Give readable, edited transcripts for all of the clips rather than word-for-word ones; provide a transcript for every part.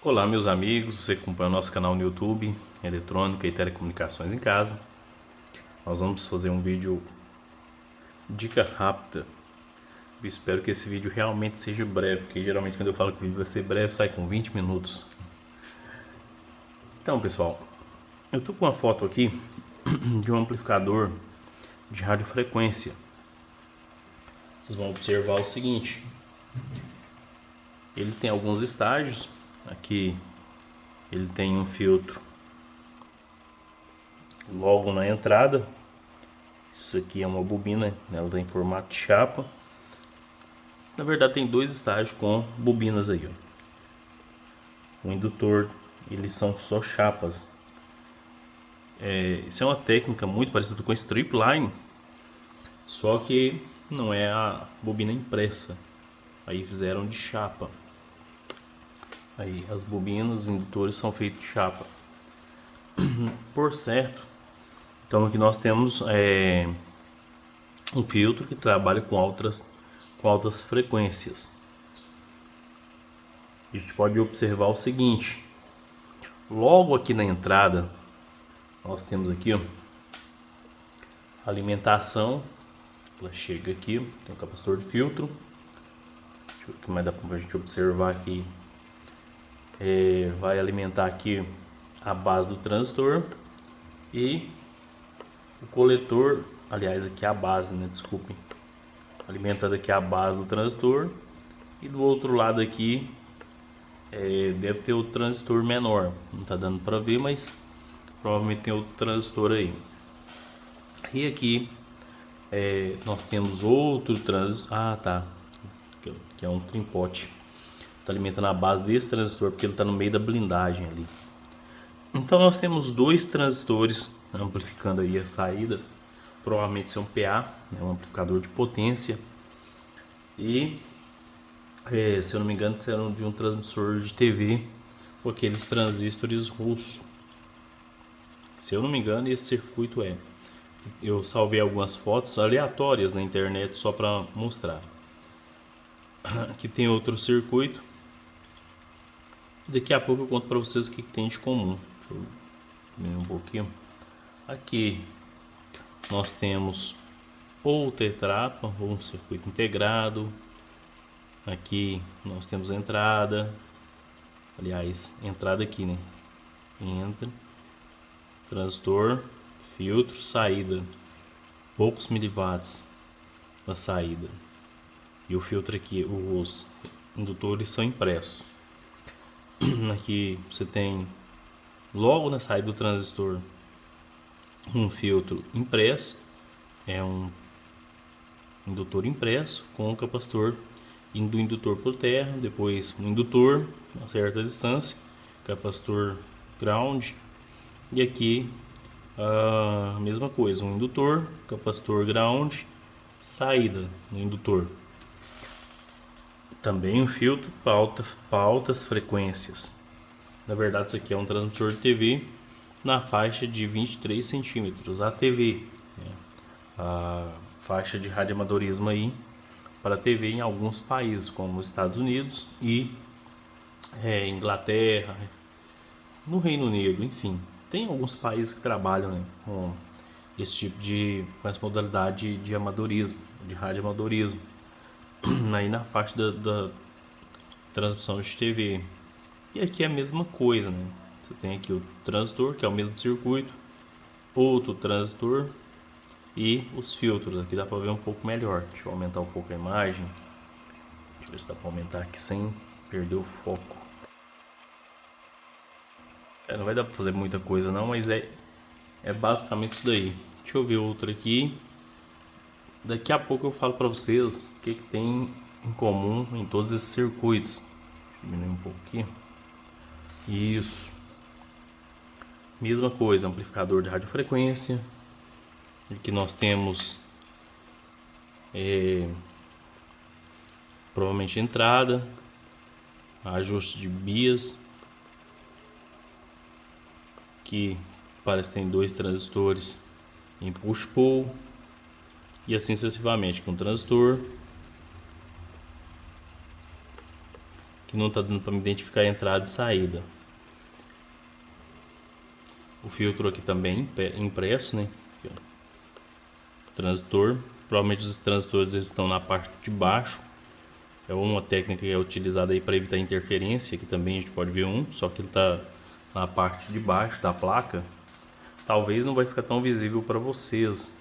Olá, meus amigos, você que acompanha o nosso canal no YouTube, Eletrônica e Telecomunicações em Casa. Nós vamos fazer um vídeo dica rápida. Eu espero que esse vídeo realmente seja breve, porque geralmente quando eu falo que o vídeo vai ser breve, sai com 20 minutos. Então, pessoal, eu tô com uma foto aqui de um amplificador de radiofrequência. Vocês vão observar o seguinte: ele tem alguns estágios. Aqui ele tem um filtro logo na entrada. Isso aqui é uma bobina, ela está em formato de chapa. Na verdade tem dois estágios com bobinas aí, ó. O indutor, eles são só chapas. Isso é uma técnica muito parecida com strip line, só que não é a bobina impressa. Aí fizeram de chapa. Aí as bobinas, os indutores são feitos de chapa. Por certo, então aqui nós temos um filtro que trabalha com altas frequências. A gente pode observar o seguinte: logo aqui na entrada nós temos aqui, ó, alimentação. Ela chega aqui, tem um capacitor de filtro. Deixa eu ver o que mais dá pra gente observar aqui. Vai alimentar aqui a base do transistor e o coletor, aliás aqui a base, né, desculpem, alimentando aqui a base do transistor. E do outro lado aqui deve ter o transistor menor, não tá dando para ver, mas provavelmente tem outro transistor aí. E aqui nós temos outro transistor. Ah, tá. Que é um trimpote. Está alimentando a base desse transistor, porque ele está no meio da blindagem ali. Então nós temos dois transistores amplificando aí a saída. Provavelmente isso é um PA, né, um amplificador de potência. E se eu não me engano, isso era de um transmissor de TV com aqueles transistores russos. Se eu não me engano, esse circuito eu salvei algumas fotos aleatórias na internet só para mostrar. Aqui tem outro circuito. Daqui a pouco eu conto para vocês o que tem de comum. Deixa eu diminuir um pouquinho. Aqui nós temos ou tetrapa ou um circuito integrado. Aqui nós temos a entrada. Aliás, entrada aqui, né? Entra, transistor, filtro, saída. Poucos miliwatts na saída. E o filtro aqui, os indutores são impressos. Aqui você tem logo na saída do transistor um filtro impresso, é um indutor impresso com um capacitor indo do indutor por terra, depois um indutor a certa distância, capacitor ground, e aqui a mesma coisa, um indutor, capacitor ground, saída no indutor. Também um filtro para altas frequências. Na verdade, isso aqui é um transmissor de TV na faixa de 23 centímetros, ATV, né? A faixa de radioamadorismo aí para TV em alguns países, como os Estados Unidos e Inglaterra, no Reino Unido, enfim. Tem alguns países que trabalham, né, com esse tipo com essa modalidade de amadorismo, de radioamadorismo, aí na faixa da transmissão de TV. E aqui é a mesma coisa, né? Você tem aqui o transistor, que é o mesmo circuito, outro transistor e os filtros. Aqui dá para ver um pouco melhor. Deixa eu aumentar um pouco a imagem. Deixa eu ver se dá para aumentar aqui sem perder o foco. Não vai dar para fazer muita coisa não, mas é basicamente isso daí. Deixa eu ver outro aqui. Daqui a pouco eu falo para vocês o que tem em comum em todos esses circuitos. Deixa eu diminuir um pouco aqui. Isso. Mesma coisa, amplificador de radiofrequência. Aqui nós temos provavelmente entrada, ajuste de bias. Aqui parece que tem dois transistores em push-pull. E assim sucessivamente, com transistor, que não está dando para me identificar a entrada e saída. O filtro aqui também impresso, né? Aqui, ó. Transistor, provavelmente os transistores estão na parte de baixo. É uma técnica que é utilizada aí para evitar interferência. Aqui também a gente pode ver só que ele está na parte de baixo da placa. Talvez não vai ficar tão visível para vocês,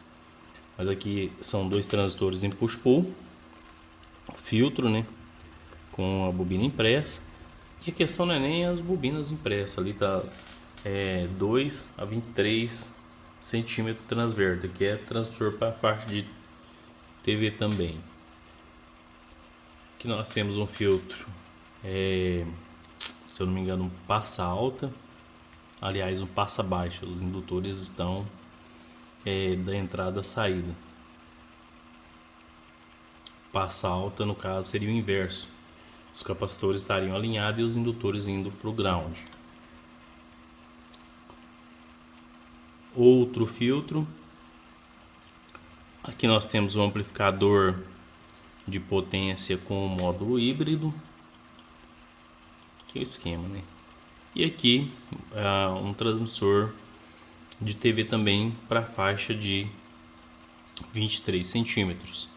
mas aqui são dois transistores em push-pull, filtro, né, com a bobina impressa. E a questão não é nem as bobinas impressas, ali tá 2 a 23 centímetros transverso, que é transmissor para a parte de TV também. Aqui nós temos um filtro, se eu não me engano, um passa alta, aliás, um passa baixa. Os indutores estão da entrada à saída. Passa alta, no caso, seria o inverso. Os capacitores estariam alinhados e os indutores indo para o ground. Outro filtro. Aqui nós temos um amplificador de potência com o módulo híbrido. Aqui é o esquema, né? E aqui um transmissor de TV também para faixa de 23 centímetros.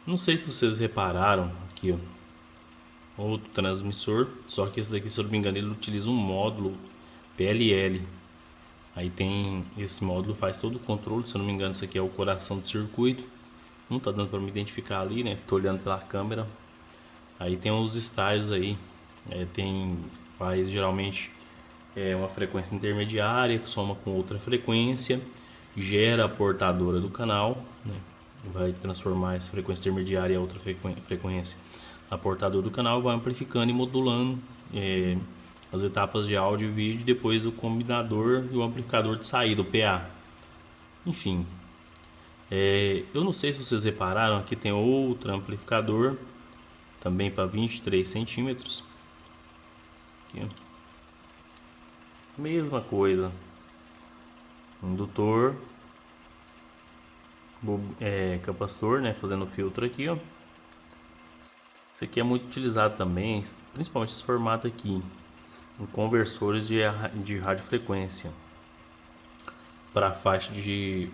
Não sei se vocês repararam aqui, ó, outro transmissor, só que esse daqui, se eu não me engano, ele utiliza um módulo PLL. Aí tem esse módulo, faz todo o controle. Se eu não me engano, isso aqui é o coração do circuito. Não tá dando para me identificar ali, né? Tô olhando pela câmera. Aí tem os estágios aí. Faz geralmente uma frequência intermediária que soma com outra frequência, gera a portadora do canal, né? Vai transformar essa frequência intermediária em outra frequência na portadora do canal, vai amplificando e modulando as etapas de áudio e vídeo, depois o combinador e o amplificador de saída, o PA. Enfim, eu não sei se vocês repararam, aqui tem outro amplificador também para 23 centímetros. Aqui, mesma coisa, indutor, capacitor, né, fazendo filtro aqui, ó. Isso aqui é muito utilizado também, principalmente esse formato aqui, em conversores de radiofrequência para faixa de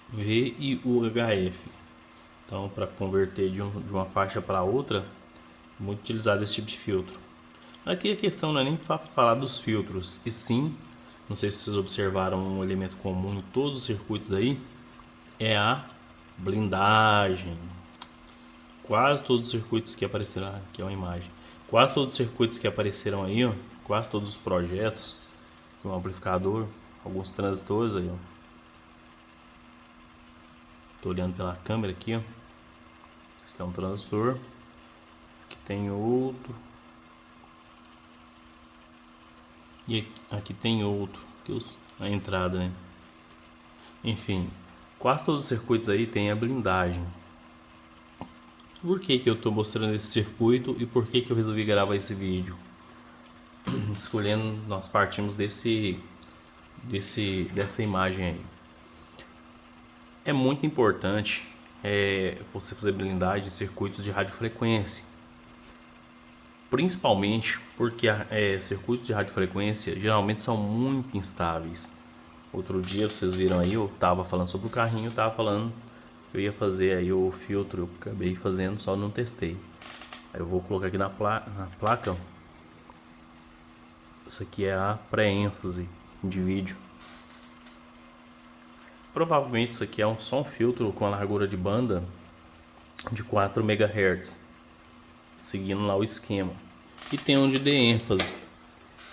V e UHF. Então, para converter de uma faixa para outra, muito utilizado esse tipo de filtro. Aqui a questão não é nem falar dos filtros, e sim, não sei se vocês observaram um elemento comum em todos os circuitos aí, é a blindagem. Quase todos os circuitos que apareceram aqui, é uma imagem. Quase todos os circuitos que apareceram aí, ó, quase todos os projetos, um amplificador, alguns transistores aí, ó. Tô olhando pela câmera aqui, ó. Esse aqui é um transistor. Aqui tem outro. E aqui tem outro, a entrada, né? Enfim, quase todos os circuitos aí tem a blindagem. Por que que eu estou mostrando esse circuito e por que que eu resolvi gravar esse vídeo? Escolhendo, nós partimos dessa imagem aí. É muito importante você fazer blindagem de circuitos de radiofrequência. Principalmente porque circuitos de radiofrequência geralmente são muito instáveis. Outro dia vocês viram aí, eu estava falando sobre o carrinho, estava falando que eu ia fazer aí o filtro, eu acabei fazendo, só não testei. Aí eu vou colocar aqui na placa, ó. Essa aqui é a pré-ênfase de vídeo. Provavelmente isso aqui é só um filtro com a largura de banda de 4 MHz, seguindo lá o esquema. E tem um de ênfase,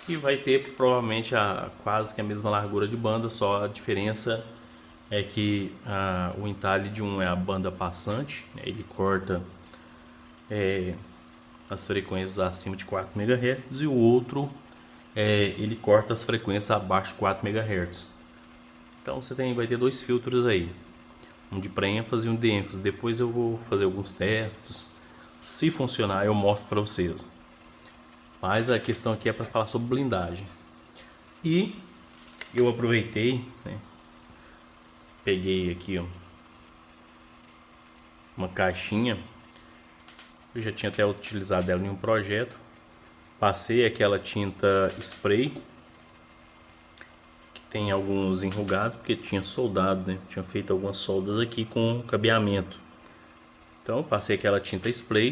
que vai ter provavelmente quase que a mesma largura de banda, só a diferença é que o entalhe de um é a banda passante, né? Ele corta as frequências acima de 4 MHz e o outro ele corta as frequências abaixo de 4 MHz. Então você vai ter dois filtros aí, um de pré-ênfase e um de ênfase. Depois eu vou fazer alguns testes, se funcionar eu mostro para vocês. Mas a questão aqui é para falar sobre blindagem. E eu aproveitei, né, peguei aqui, ó, uma caixinha. Eu já tinha até utilizado ela em um projeto. Passei aquela tinta spray, que tem alguns enrugados, porque tinha soldado, né? Tinha feito algumas soldas aqui com cabeamento. Então passei aquela tinta spray.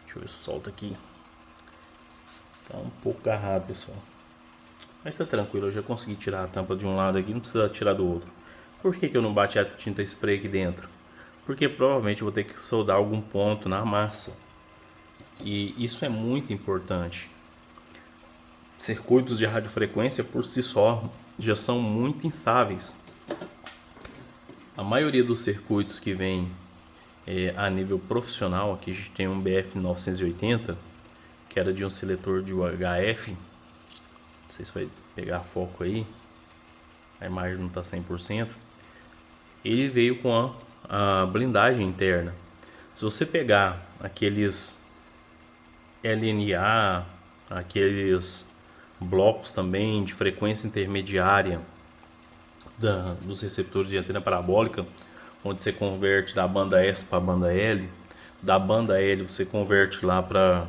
Deixa eu ver se solta aqui. Tá um pouco agarrado, pessoal. Mas tá tranquilo, eu já consegui tirar a tampa de um lado aqui, não precisa tirar do outro. Por que eu não bati a tinta spray aqui dentro? Porque provavelmente eu vou ter que soldar algum ponto na massa. E isso é muito importante. Circuitos de radiofrequência por si só já são muito instáveis. A maioria dos circuitos que vem a nível profissional, aqui a gente tem um BF 980, que era de um seletor de UHF. Não sei se vai pegar foco aí, a imagem não está 100%. Ele veio com a blindagem interna. Se você pegar aqueles LNA, aqueles blocos também de frequência intermediária dos receptores de antena parabólica, onde você converte da banda S para a banda L, da banda L você converte lá para,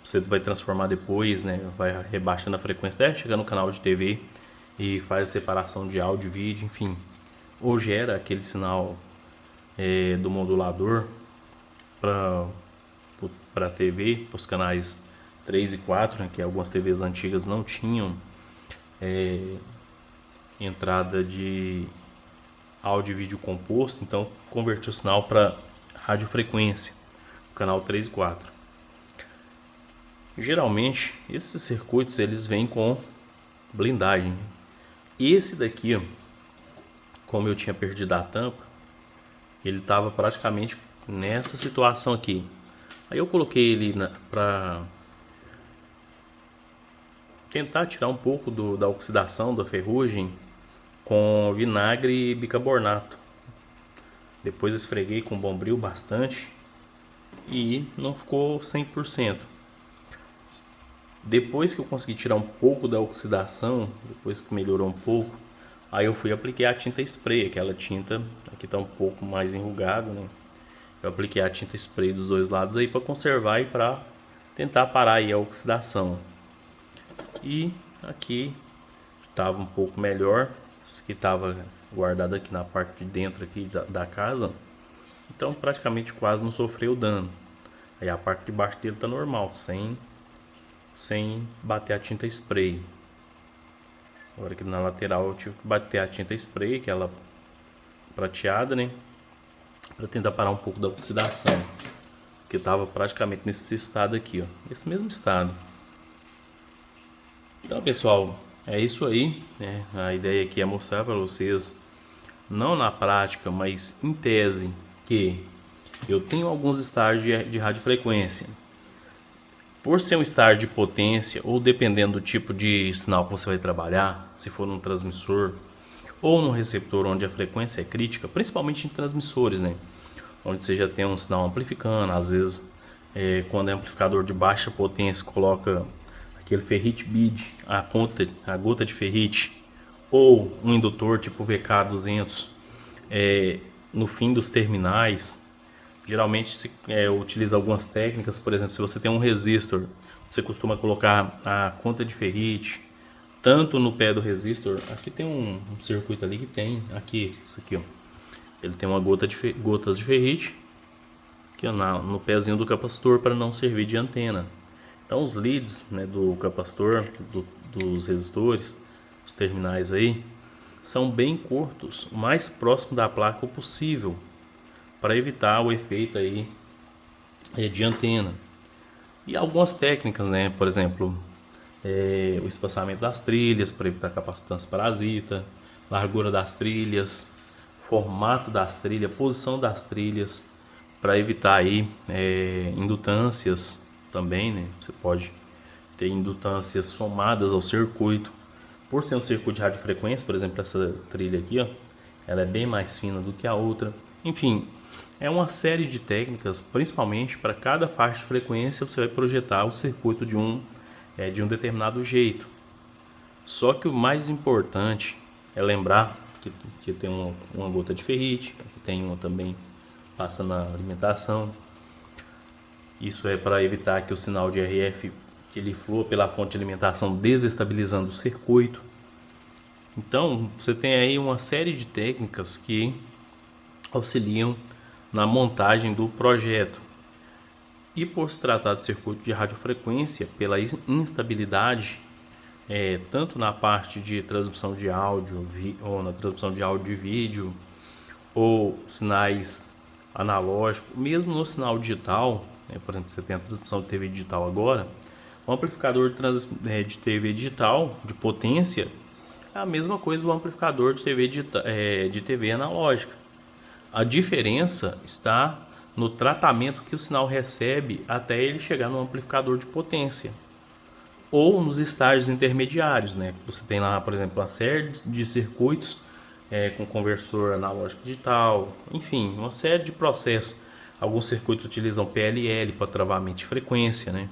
você vai transformar depois, né, vai rebaixando a frequência até chegar no canal de TV e faz a separação de áudio e vídeo, enfim, ou gera aquele sinal do modulador para TV, para os canais 3 e 4, né, que algumas TVs antigas não tinham entrada de áudio e vídeo composto, então converti o sinal para radiofrequência, canal 3 e 4. Geralmente esses circuitos eles vêm com blindagem. Esse daqui, como eu tinha perdido a tampa, ele estava praticamente nessa situação aqui. Aí eu coloquei ele para tentar tirar um pouco da oxidação da ferrugem com vinagre e bicarbonato. Depois esfreguei com bombril bastante e não ficou 100%. Depois que eu consegui tirar um pouco da oxidação, depois que melhorou um pouco, aí eu fui aplicar a tinta spray, aquela tinta aqui está um pouco mais enrugado, né? Eu apliquei a tinta spray dos dois lados aí para conservar e para tentar parar aí a oxidação. E aqui estava um pouco melhor. Isso aqui estava guardado aqui na parte de dentro aqui da casa, então praticamente quase não sofreu dano. Aí a parte de baixo dele tá normal, sem bater a tinta spray. Agora aqui na lateral eu tive que bater a tinta spray, aquela prateada, né, para tentar parar um pouco da oxidação, que estava praticamente nesse estado aqui, ó, esse mesmo estado. Então, pessoal, é isso aí, né? A ideia aqui é mostrar para vocês, não na prática, mas em tese, que eu tenho alguns estágios de radiofrequência. Por ser um estágio de potência, ou dependendo do tipo de sinal que você vai trabalhar, se for num transmissor ou num receptor onde a frequência é crítica, principalmente em transmissores, né? Onde você já tem um sinal amplificando, às vezes quando é amplificador de baixa potência, coloca aquele ferrite bead, a gota de ferrite, ou um indutor tipo VK200 no fim dos terminais. Geralmente se utiliza algumas técnicas, por exemplo, se você tem um resistor, você costuma colocar a conta de ferrite tanto no pé do resistor. Aqui tem um circuito ali que tem, aqui, isso aqui, ó, ele tem uma gotas de ferrite aqui, ó, no pezinho do capacitor, para não servir de antena. Então os leads, né, do capacitor, dos resistores, os terminais aí, são bem curtos, o mais próximo da placa possível, para evitar o efeito aí de antena. E algumas técnicas, né, por exemplo, o espaçamento das trilhas para evitar capacitância parasita, largura das trilhas, formato das trilhas, posição das trilhas, para evitar aí indutâncias também, né? Você pode ter indutâncias somadas ao circuito. Por ser um circuito de radiofrequência, por exemplo, essa trilha aqui, ó, ela é bem mais fina do que a outra. Enfim, é uma série de técnicas, principalmente para cada faixa de frequência você vai projetar o circuito de um determinado jeito. Só que o mais importante é lembrar que tem uma gota de ferrite, que tem uma também passa na alimentação. Isso é para evitar que o sinal de RF que ele flua pela fonte de alimentação, desestabilizando o circuito. Então, você tem aí uma série de técnicas que auxiliam na montagem do projeto. E por se tratar de circuito de radiofrequência, pela instabilidade, tanto na parte de transmissão de áudio ou na transmissão de áudio e vídeo, ou sinais analógicos, mesmo no sinal digital, por exemplo, você tem a transmissão de TV digital agora, o amplificador de TV digital de potência é a mesma coisa do amplificador de TV analógica. A diferença está no tratamento que o sinal recebe até ele chegar no amplificador de potência, ou nos estágios intermediários, né? Você tem lá, por exemplo, uma série de circuitos com conversor analógico digital, enfim, uma série de processos. Alguns circuitos utilizam PLL para travamento de frequência, né?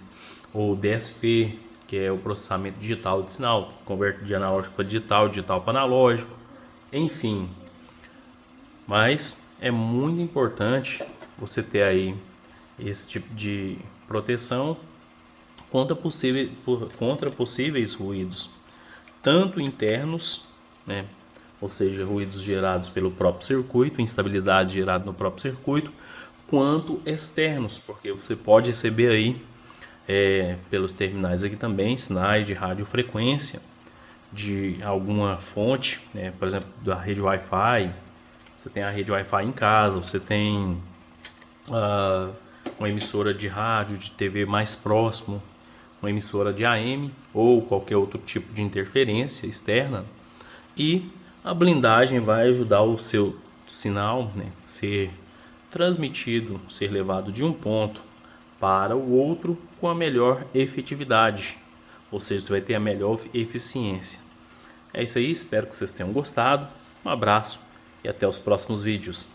Ou DSP, que é o processamento digital de sinal, converte de analógico para digital, digital para analógico, enfim. Mas é muito importante você ter aí esse tipo de proteção contra possíveis ruídos, tanto internos, né, ou seja, ruídos gerados pelo próprio circuito, instabilidade gerada no próprio circuito, quanto externos, porque você pode receber aí pelos terminais aqui também sinais de radiofrequência de alguma fonte, né, por exemplo, da rede Wi-Fi. Você tem a rede Wi-Fi em casa, você tem uma emissora de rádio, de TV mais próximo, uma emissora de AM ou qualquer outro tipo de interferência externa, e a blindagem vai ajudar o seu sinal, né, ser transmitido, ser levado de um ponto para o outro com a melhor efetividade, ou seja, você vai ter a melhor eficiência. É isso aí, espero que vocês tenham gostado. Um abraço e até os próximos vídeos.